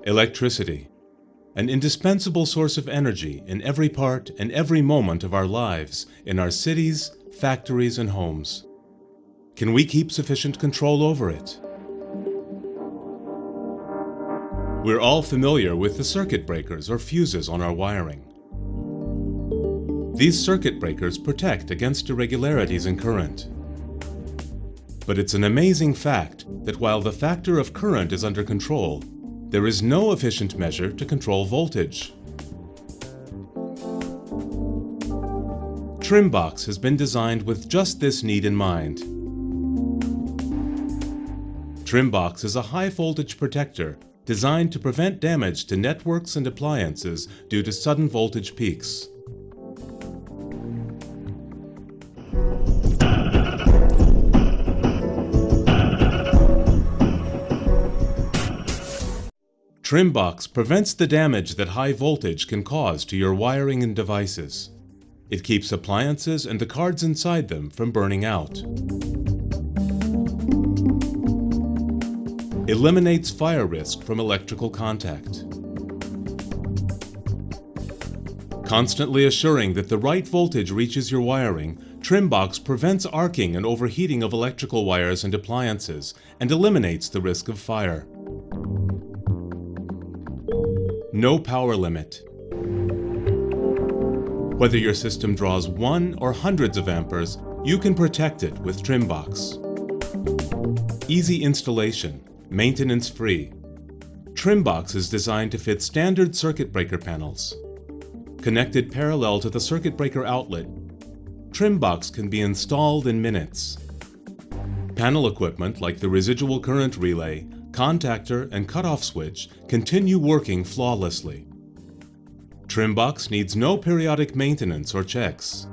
Electricity, an indispensable source of energy in every part and every moment of our lives, in our cities, factories, and homes. Can we keep sufficient control over it? We're all familiar with the circuit breakers or fuses on our wiring. These circuit breakers protect against irregularities in current. But it's an amazing fact that while the factor of current is under control, there is no efficient measure to control voltage. Trimbox has been designed with just this need in mind. Trimbox is a high-voltage protector designed to prevent damage to networks and appliances due to sudden voltage peaks. Trimbox prevents the damage that high voltage can cause to your wiring and devices. It keeps appliances and the cards inside them from burning out. Eliminates fire risk from electrical contact. Constantly assuring that the right voltage reaches your wiring, Trimbox prevents arcing and overheating of electrical wires and appliances and eliminates the risk of fire. No power limit. Whether your system draws 1 or hundreds of amperes, you can protect it with Trimbox. Easy installation, maintenance-free. Trimbox is designed to fit standard circuit breaker panels. Connected parallel to the circuit breaker outlet, Trimbox can be installed in minutes. Panel equipment like the residual current relay, contactor, and cutoff switch continue working flawlessly. Trimbox needs no periodic maintenance or checks.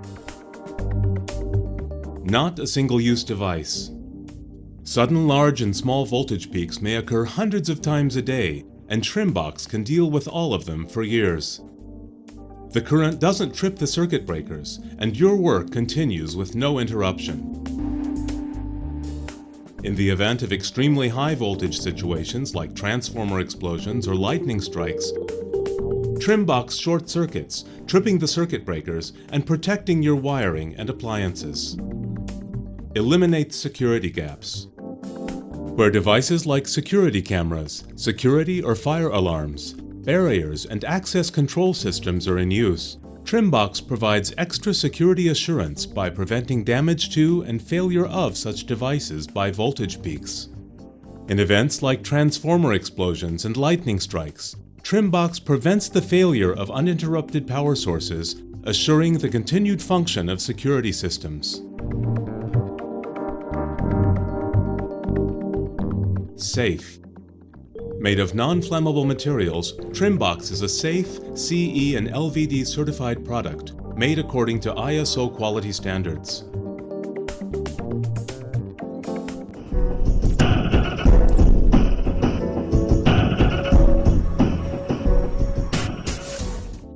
Not a single-use device. Sudden large and small voltage peaks may occur hundreds of times a day, and Trimbox can deal with all of them for years. The current doesn't trip the circuit breakers, and your work continues with no interruption. In the event of extremely high voltage situations like transformer explosions or lightning strikes, Trimbox short circuits, tripping the circuit breakers and protecting your wiring and appliances. Eliminates security gaps. Where devices like security cameras, security or fire alarms, barriers, and access control systems are in use, Trimbox provides extra security assurance by preventing damage to and failure of such devices by voltage peaks. In events like transformer explosions and lightning strikes, Trimbox prevents the failure of uninterrupted power sources, assuring the continued function of security systems. Safe. Made of non-flammable materials, Trimbox is a safe, CE and LVD certified product made according to ISO quality standards.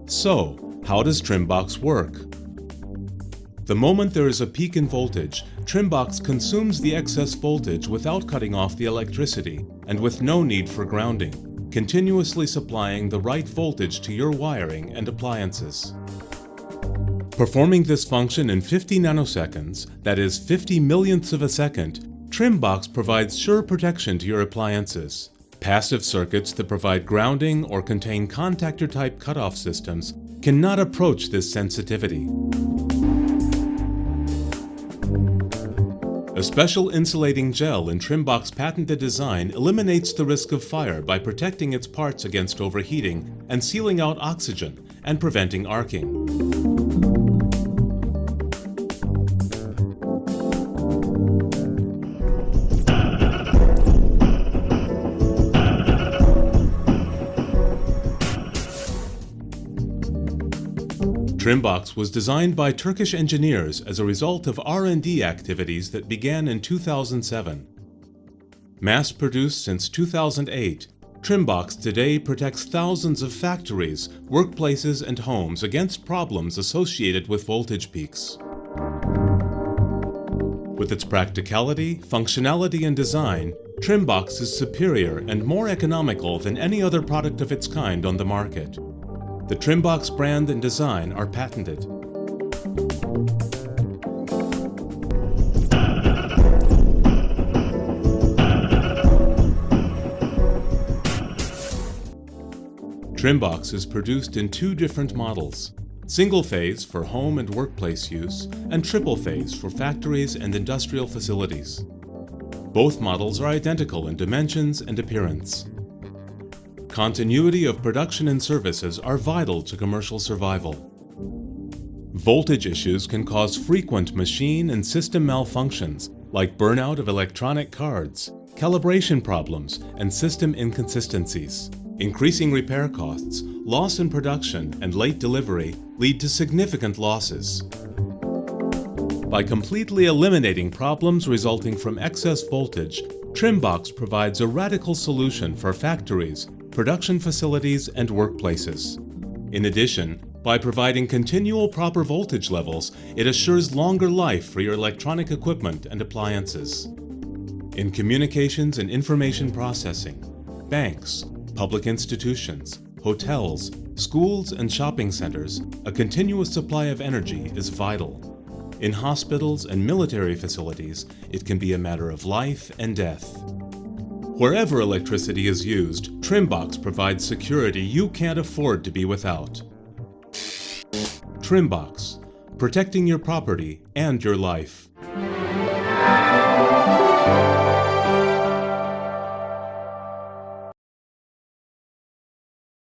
So, how does Trimbox work? The moment there is a peak in voltage, Trimbox consumes the excess voltage without cutting off the electricity and with no need for grounding, continuously supplying the right voltage to your wiring and appliances. Performing this function in 50 nanoseconds, that is 50 millionths of a second, Trimbox provides sure protection to your appliances. Passive circuits that provide grounding or contain contactor-type cutoff systems cannot approach this sensitivity. A The special insulating gel in Trimbox's patented design eliminates the risk of fire by protecting its parts against overheating and sealing out oxygen and preventing arcing. Trimbox was designed by Turkish engineers as a result of R&D activities that began in 2007. Mass-produced since 2008, Trimbox today protects thousands of factories, workplaces, and homes against problems associated with voltage peaks. With its practicality, functionality, and design, Trimbox is superior and more economical than any other product of its kind on the market. The Trimbox brand and design are patented. Trimbox is produced in two different models: single-phase for home and workplace use, and triple-phase for factories and industrial facilities. Both models are identical in dimensions and appearance. Continuity of production and services are vital to commercial survival. Voltage issues can cause frequent machine and system malfunctions, like burnout of electronic cards, calibration problems, and system inconsistencies. Increasing repair costs, loss in production, and late delivery lead to significant losses. By completely eliminating problems resulting from excess voltage, Trimbox provides a radical solution for factories, production facilities, and workplaces. In addition, by providing continual proper voltage levels, it assures longer life for your electronic equipment and appliances. In communications and information processing, banks, public institutions, hotels, schools, and shopping centers, a continuous supply of energy is vital. In hospitals and military facilities, it can be a matter of life and death. Wherever electricity is used, Trimbox provides security you can't afford to be without. Trimbox, protecting your property and your life.